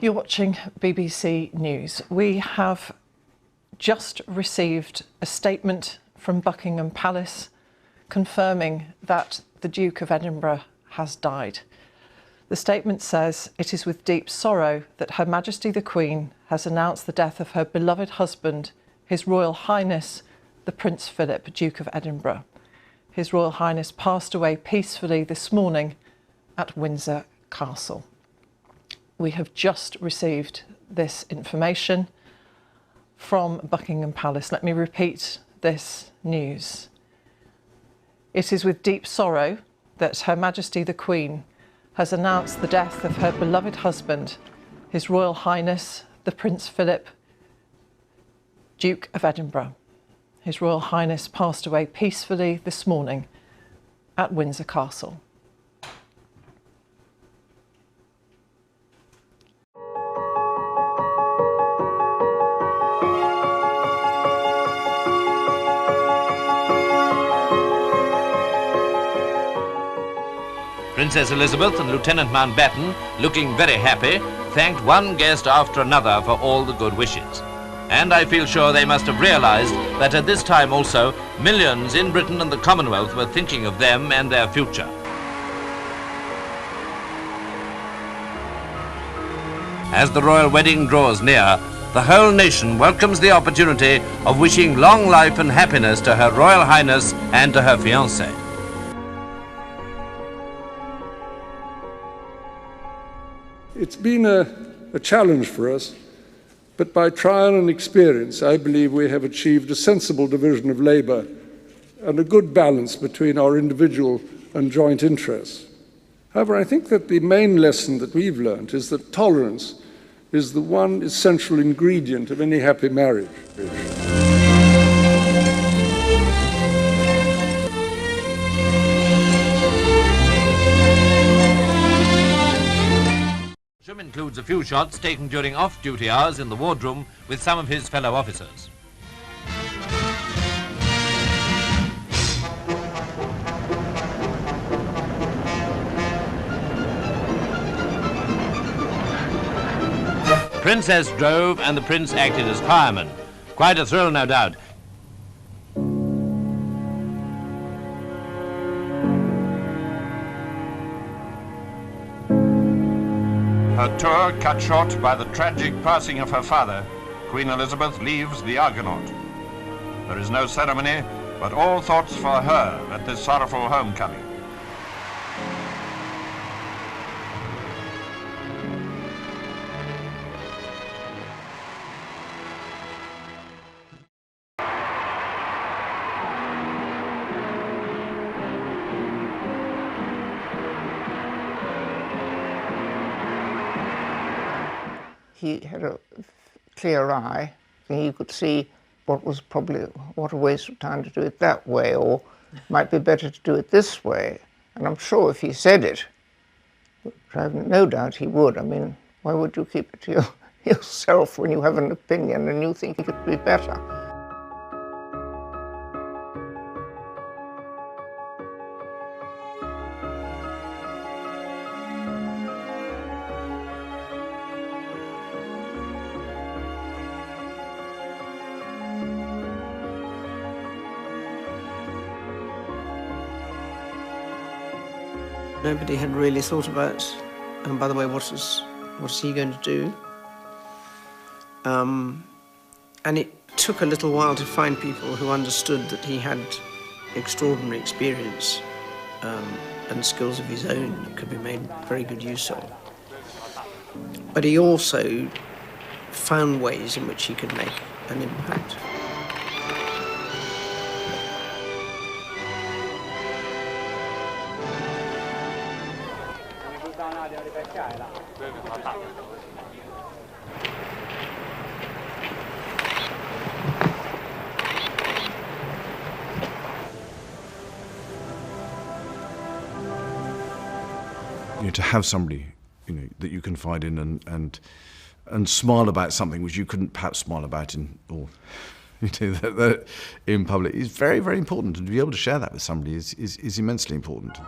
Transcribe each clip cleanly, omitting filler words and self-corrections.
You're watching BBC News. We have just received a statement from Buckingham Palace confirming that the Duke of Edinburgh has died. The statement says, "It is with deep sorrow that Her Majesty the Queen has announced the death of her beloved husband, His Royal Highness the Prince Philip, Duke of Edinburgh. His Royal Highness passed away peacefully this morning at Windsor Castle." We have just received this information from Buckingham Palace. Let me repeat this news. "It is with deep sorrow that Her Majesty the Queen has announced the death of her beloved husband, His Royal Highness the Prince Philip, Duke of Edinburgh. His Royal Highness passed away peacefully this morning at Windsor Castle." Princess Elizabeth and Lieutenant Mountbatten, looking very happy, thanked one guest after another for all the good wishes. And I feel sure they must have realised that at this time also, millions in Britain and the Commonwealth were thinking of them and their future. As the royal wedding draws near, the whole nation welcomes the opportunity of wishing long life and happiness to Her Royal Highness and to her fiancé. It's been a challenge for us, but by trial and experience, I believe we have achieved a sensible division of labour and a good balance between our individual and joint interests. However, I think that the main lesson that we've learnt is that tolerance is the one essential ingredient of any happy marriage. Includes a few shots taken during off-duty hours in the wardroom with some of his fellow officers. Princess drove and the Prince acted as fireman. Quite a thrill, no doubt. Her tour cut short by the tragic passing of her father, Queen Elizabeth leaves the Argonaut. There is no ceremony, but all thoughts for her at this sorrowful homecoming. He had a clear eye, and he could see what a waste of time to do it that way, or might be better to do it this way. And I'm sure if he said it, which I have no doubt he would, I mean, why would you keep it to yourself when you have an opinion and you think it could be better? Nobody had really thought about, and by the way, what is he going to do? And it took a little while to find people who understood that he had extraordinary experience and skills of his own that could be made very good use of. But he also found ways in which he could make an impact. To have somebody, that you can confide in and smile about something which you couldn't perhaps smile about in public is very, very important. And to be able to share that with somebody is immensely important.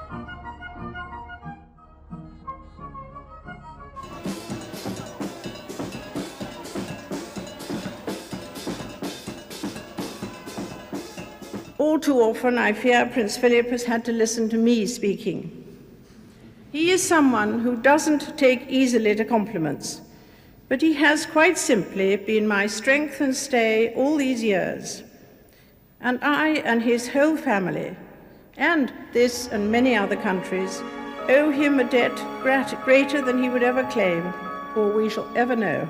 All too often, I fear Prince Philip has had to listen to me speaking. He is someone who doesn't take easily to compliments, but he has quite simply been my strength and stay all these years. And I and his whole family, and this and many other countries, owe him a debt greater than he would ever claim or we shall ever know.